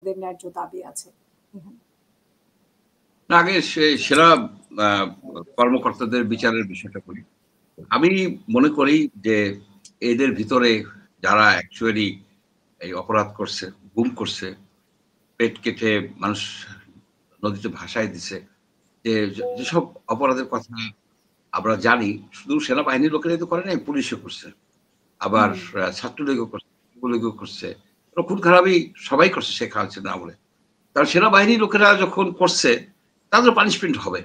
ওদের ন্যায্য দাবি আছে। আগে সেরা কর্মকর্তাদের বিচারের বিষয়টা করি। আমি মনে করি যে এদের ভিতরে যারা অ্যাকচুয়ালি এই অপরাধ করছে, গুম করছে, পেট কেটে মানুষ নদীতে ভাসায় দিছে, যেসব অপরাধের কথা আমরা জানি, শুধু সেনাবাহিনীর লোকেরাই তো করে নাই, পুলিশও করছে, আবার ছাত্রলীগও করছে, যুবলীগও করছে, খুন খারাপই সবাই করছে শেখ হাসিনা আমলে। কারণ সেনাবাহিনীর লোকেরা যখন করছে তাদের পানিশমেন্ট হবে,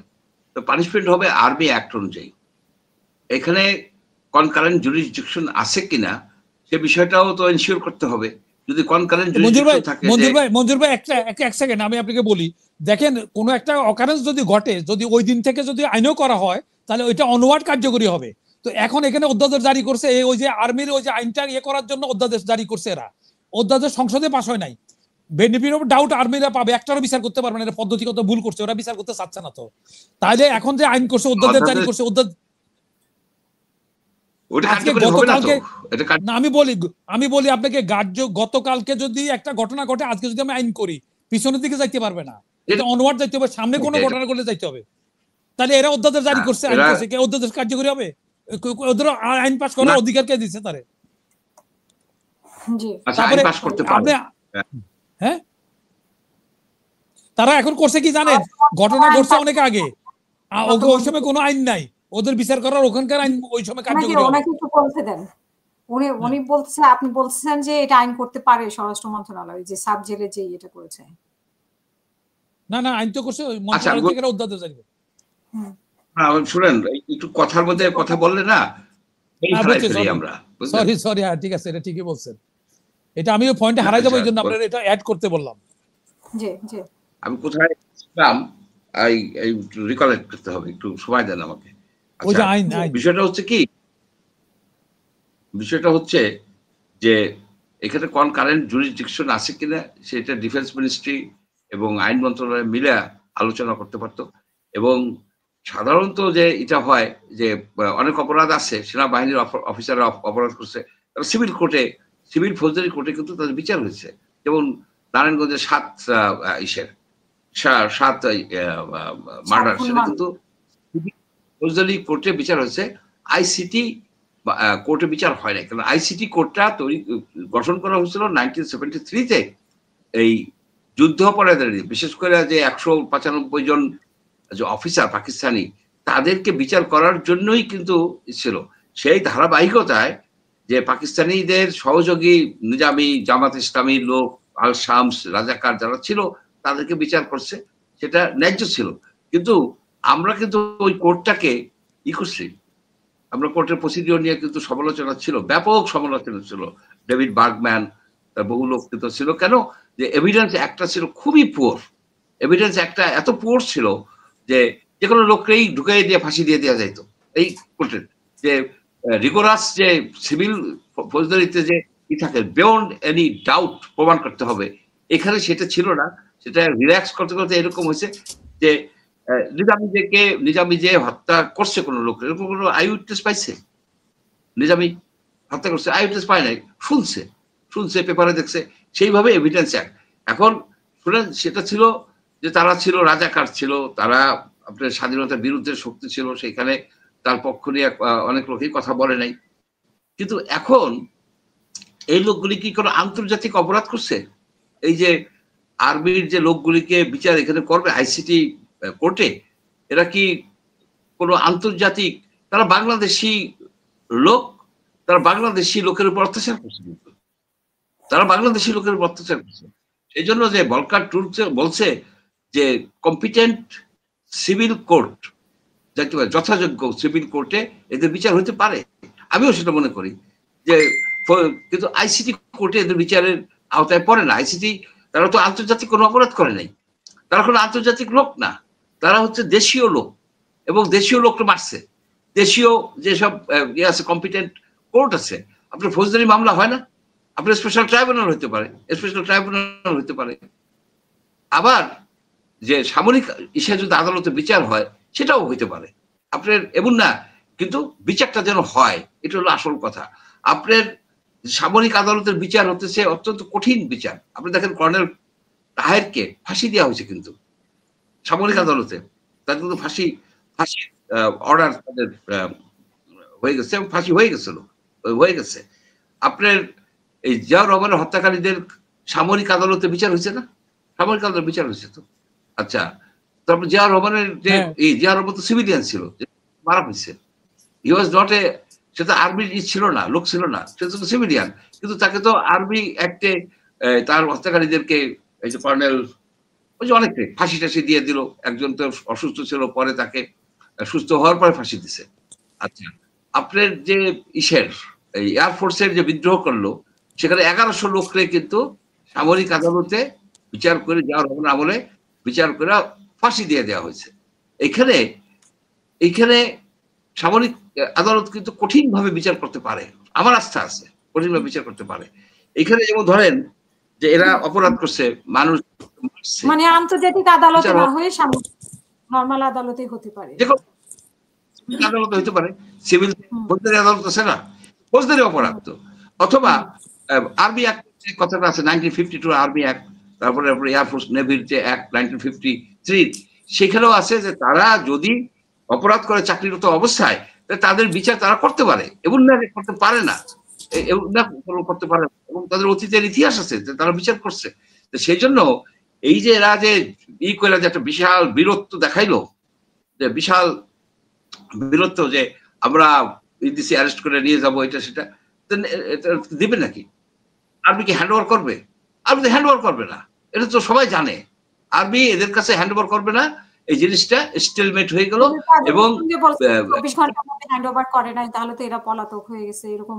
তো পানিশমেন্ট হবে আর্মি অ্যাক্ট অনুযায়ী। এখানে কনকারেন্ট জুরিসডিকশন আছে কিনা সে বিষয়টাও তো এনশিওর করতে হবে। যদি কনকারেন্ট জুরিসডিকশন থাকে, মঞ্জুর ভাই এক সেকেন্ড আমি আপনাকে বলি, দেখেন কোন একটা অকারেন্স যদি ঘটে, যদি ওই দিন থেকে যদি আইনও করা হয় তাহলে ওইটা অনওয়ার্ড কার্যকরী হবে। তো এখন এখানে অধ্যাদেশ জারি করছে, ওই যে আর্মির ওই যে আইনটা করার জন্য অধ্যাদেশ জারি করছে, এরা অধ্যাদেশ সংসদে পাস হয় নাই। বেনিফিট অফ ডাউট আর্মিরা পাবে, একটারও বিচার করতে পারবে না, এটা পদ্ধতিগত ভুল করছে, ওরা বিচার করতে চাচ্ছে না। তো তাহলে এখন যে আইন করছে, অধ্যাদেশ জারি করছে, আমি বলি আপনাকে, গতকালকে যদি একটা ঘটনা ঘটে, আজকে যদি আমি আইন করি, পিছনের দিকে যাইতে পারবে না, এটা অনওয়ার্ড যাইতে হবে, সামনে কোনো ঘটনা করলে যাইতে হবে। তাহলে এরা অধ্যাদেশ জারি করছে, আইন করছে, কে অধ্যাদেশ কার্যকরী হবে? ওদের আইন পাস করার অধিকার কে দিচ্ছে তারে? হ্যাঁ, তারা এখন করছে কি জানেন, ঘটনা ঘটছে অনেক আগে, ওই সময় কোনো আইন নাই, ওদের বিচার করার ওখানকার আইন ওই সময় কার্যকরী হবে। উনি বলছে, আপনি বলছেন যে এটা আইন করতে পারে স্বরাষ্ট্র মন্ত্রণালয়, যে সাব জেলে যে এটা করেছে। না আইন তো করছে মন্ত্রণালয় থেকে অধ্যাদেশ জারি করে। শুনেন, একটু কথার মধ্যে কথা বললে না, সরি, হ্যাঁ ঠিক আছে, এটা ঠিকই বলছেন। এটা আমি ওই পয়েন্টে হারাই যাবো, এই জন্য আপনার এটা অ্যাড করতে বললাম। আমি কোথায় ছিলাম রিকলেক্ট করতে হবে, একটু সময় দেন আমাকে। বিষয়টা হচ্ছে যে এখানে কনকারেন্ট জুরিসডিকশন আছে কিনা সেটা ডিফেন্স মিনিস্ট্রি এবং আইন মন্ত্রণালয় মিলে আলোচনা করতে পারতো। এবং সাধারণত যে এটা হয় যে অনেক অপরাধ আছে, সেনাবাহিনীর অফিসাররা অপরাধ করছে, তারা সিভিল কোর্টে, সিভিল ফৌজদারি কোর্টে কিন্তু তাদের বিচার হয়েছে। যেমন নারায়ণগঞ্জের 7 মার্ডার, সেটা কিন্তু ফৌজদারি কোর্টে বিচার হয়েছে, আইসিটি কোর্টে বিচার হয় না। কারণ আইসিটি কোর্টটা গঠন করা হয়েছিল 1973-তে এই যুদ্ধ অপরাধের, বিশেষ করে যে 195 জন যে অফিসার পাকিস্তানি, তাদেরকে বিচার করার জন্যই কিন্তু ছিল। সেই ধারাবাহিকতায় যে পাকিস্তানিদের সহযোগী নিজামী, জামাত ইসলামী লোক, আল শামস, রাজাকার যারা ছিল, তাদেরকে বিচার করছে, সেটা ন্যায্য ছিল। কিন্তু আমরা কিন্তু ওই কোর্টটাকে করছি, আমরা কোর্টের প্রসিডিওর নিয়ে কিন্তু সমালোচনা ছিল, ব্যাপক সমালোচনা ছিল। ডেভিড বার্গম্যান, বহু লোক কিন্তু ছিল। কেন? যে এভিডেন্স একটা ছিল খুবই পুয়ার, এভিডেন্স একটা এত পুয়ার ছিল যে কোনো লোককেই ঢুকাই দিয়ে ফাঁসি দিয়ে দেওয়া যাইতো। এই কোর্টের যে রিগোরাস যে সিভিল ফৌজদারিতে যে থাকে, বিয়ন্ড এনি ডাউট প্রমাণ করতে হবে, এখানে সেটা ছিল না। সেটা রিল্যাক্স করতে করতে এরকম হয়েছে যে নিজামী যে হত্যা করছে কোন লোক, এরকম কোনো আই উইটনেস পাইছে? নিজামী হত্যা করছে, আই উইটনেস পায় নাই, শুনছে, পেপারে দেখছে, সেইভাবে এভিডেন্স এখন শুনেন, সেটা ছিল যে তারা ছিল রাজাকার ছিল, তারা আপনার স্বাধীনতার বিরুদ্ধে শক্তি ছিল, সেখানে তার পক্ষ নিয়ে অনেক লোকই কথা বলে নাই। কিন্তু এখন এই লোকগুলি কি কোনো আন্তর্জাতিক অপরাধ করছে? এই যে আর্মির যে লোকগুলিকে বিচার এখানে করবে আইসিটি কোর্টে, এরা কি কোনো আন্তর্জাতিক? তারা বাংলাদেশি লোক, তারা বাংলাদেশি লোকের উপর অত্যাচার করছে, তারা বাংলাদেশি লোকের উপর অত্যাচার করছে। এই জন্য যে ভলকার টুর্ক বলছে যে কম্পিটেন্ট সিভিল কোর্ট, যাকে যথাযোগ্য সিভিল কোর্টে এদের বিচার হতে পারে। আমিও সেটা মনে করি যে, কিন্তু আইসিটি কোর্টে এদের বিচারের আওতায় পড়ে না। আইসিটি, তারা তো আন্তর্জাতিক কোনো অপরাধ করে নাই, তারা কোনো আন্তর্জাতিক লোক না, তারা হচ্ছে দেশীয় লোক, এবং দেশীয় লোকটা মারছে। দেশীয় যেসব আছে কম্পিটেন্ট কোর্ট আছে, আপনার ফৌজদারি মামলা হয় না, আপনার স্পেশাল ট্রাইব্যুনাল হতে পারে, স্পেশাল ট্রাইব্যুনাল হতে পারে। আবার যে সামরিক ইস্যু যদি আদালতে বিচার হয়, সেটাও হইতে পারে আপনার, এমন না। কিন্তু বিচারটা যেন হয়, এটা হলো আসল কথা। আপনার সামরিক আদালতের বিচার হতেছে অত্যন্ত কঠিন বিচার। আপনি দেখেন কর্নেল তাহেরকে ফাঁসি দেওয়া হয়েছে কিন্তু সামরিক আদালতে, তাদের কিন্তু ফাঁসি অর্ডার তাদের হয়ে গেছে এবং ফাঁসি হয়ে গেছে। আপনার এই জিয়াউর রহমানের হত্যাকারীদের সামরিক আদালতে বিচার হয়েছে না? সামরিক আদালতে বিচার হয়েছে তো। আচ্ছা, তারপর জিয়াউর রহমানের যে জিয়াউর রহমান তো সিভিলিয়ান ছিল, মারা হয়েছে। হি ওয়াজ নট এ, সে তো আর্মির ছিল না, লোক ছিল না, সে তো সিভিলিয়ান, কিন্তু তাকে তো আর্মি অ্যাক্টে তার হত্যাকারীদেরকে এই যে কর্নেল ওই যে অনেকে ফাঁসি টাসি দিয়ে দিল। একজন তো অসুস্থ ছিল, পরে তাকে সুস্থ হওয়ার পরে ফাঁসি দিছে। আচ্ছা, আপনার যে এই এয়ারফোর্সের যে বিদ্রোহ করলো, সেখানে 1100 লোককে কিন্তু সামরিক আদালতে বিচার করে, জিয়াউর রহমান আমলে বিচার করে ফাঁসি দিয়ে দেওয়া হয়েছে। এখানে সামরিক আদালত কিন্তু কঠিন ভাবে বিচার করতে পারে, আমার আস্থা আছে, কঠিন ভাবে বিচার করতে পারে। এখানে যেমন ধরেন যে এরা অপরাধ করছে, মানুষ মানে আন্তর্জাতিক আদালতে না হয়ে নরমাল আদালতে হতে পারে, আদালতে হতে পারে, সিভিল ফৌজদারি আদালত আছে না, ফৌজদারি অপরাধ তো। অথবা আর্মি অ্যাক্ট কথাটা আছে 1952 আর্মি অ্যাক্ট, তারপরে এয়ারফোর্স নেভির যে অ্যাক্ট 1953, সেখানেও আছে যে তারা যদি অপরাধ করে চাকরিরত অবস্থায় তাদের বিচার তারা করতে পারে, এবং না করতে পারে না, করতে পারে, এবং তাদের অতীতের ইতিহাস আছে যে তারা বিচার করছে। তো সেই জন্য এই যে এরা যে করে যে একটা বিশাল বীরত্ব দেখাইলো, যে বিশাল বীরত্ব যে আমরা ইডিসি অ্যারেস্ট করে নিয়ে যাবো, এটা সেটা দিবে নাকি? আর্মি কি হ্যান্ড ওভার করবে? আর্মি তো হ্যান্ড ওভার করবে না, এটা তো সবাই জানে। আর্মি এদের কাছে হ্যান্ড ওভার করবে না, এই জিনিসটা স্টেলমেট হয়ে গেল। এবং 24 ঘন্টার মধ্যে হ্যান্ড ওভার করে নাই, তাহলে তো এরা পলাতক হয়ে গেছে এরকম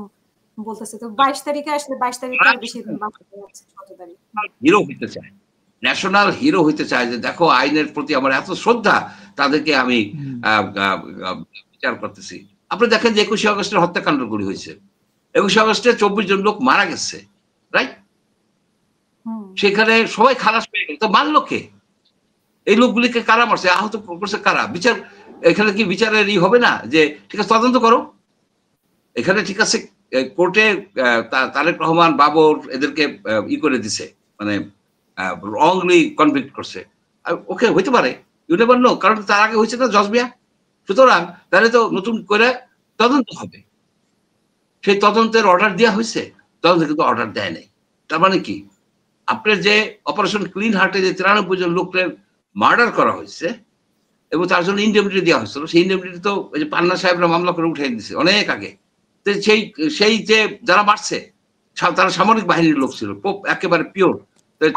বলতেছে। তো 22 তারিখে আসলে 22 তারিখে বেশি দিন বাকি আছে, 6 তারিখ হিরো হইতে চায়, ন্যাশনাল হিরো হইতে চায়, যে দেখো আইনের প্রতি আমার এত শ্রদ্ধা, তাদেরকে আমি বিচার করতেছি। আপনি দেখেন যে 21শে আগস্টের হত্যাকাণ্ডগুলি হয়েছে, 21শে আগস্টে 24 জন লোক মারা গেছে, রাইট? সেখানে সবাই খালাস পেয়ে গেল, তো মারলো কে? এই লোকগুলিকে কারা মারছে, আহত করছে কারা? বিচার এখানে কি বিচারের হবে না যে ঠিক আছে তদন্ত করো? এখানে ঠিক আছে কোর্টে তারেক রহমান, বাবর এদেরকে করে দিছে, মানে রংলি কনভিক্ট করছে, ওকে হইতে পারে, ইউ নেভার নো, কারণ তার আগে হয়েছে না জজবিয়া। সুতরাং তাহলে তো নতুন করে তদন্ত হবে, সেই তদন্তের অর্ডার দেওয়া হয়েছে, তদন্ত কিন্তু অর্ডার দেয় নাই। তার মানে কি, আপনার যে অপারেশন ক্লিন হার্টে যে 93 জন লোকের মার্ডার করা হয়েছে এবং তার জন্য ইন্ডেমনিটি দেওয়া হয়েছিল, সেই ইন্ডেমনিটি তো ওই যে পান্না সাহেবরা মামলা করে উঠে দিচ্ছে অনেক আগে। সেই যে যারা মারছে তারা সামরিক বাহিনীর লোক ছিল, একেবারে পিওর,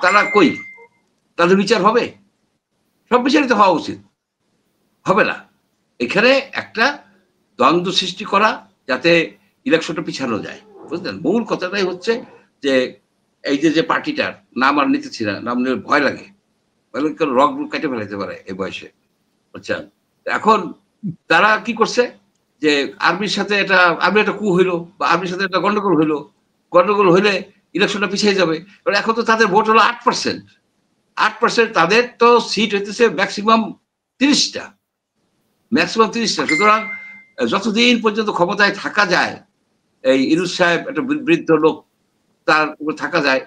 তারা কই? তাদের বিচার হবে? সব বিচারিত হওয়া উচিত, হবে না। এখানে একটা দ্বন্দ্ব সৃষ্টি করা যাতে ইলেকশনটা পিছানো যায়, বুঝলেন? মূল কথাটাই হচ্ছে যে এই যে পার্টিটার নাম আর নিতেছি না, নাম নিলে ভয় লাগে, রগ কেটে ফেলাইতে পারে এই বয়সে, বুঝছেন? এখন তারা কি করছে যে আর্মির সাথে আর্মির একটা কু হইলো, বা আর্মির সাথে একটা গন্ডগোল হইলে ইলেকশনটা পিছিয়ে যাবে। এখন তো তাদের ভোট হলো 8%, তাদের তো সিট হইতেছে ম্যাক্সিমাম 30টা। সুতরাং যতদিন পর্যন্ত ক্ষমতায় থাকা যায়, এই ইউনূস সাহেব একটা বৃদ্ধ লোক, তার উপর থাকা যায়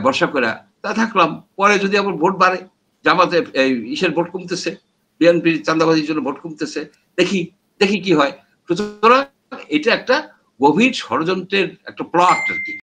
ভরসা করে, তা থাকলাম। পরে যদি আবার ভোট বাড়ে, জামাতে ইসের ভোট কমতেছে, বিএনপির চাঁদাবাজির জন্য ভোট কমতেছে, দেখি কি হয়। সুতরাং এটা একটা গভীর ষড়যন্ত্রের একটা প্লট আর কি।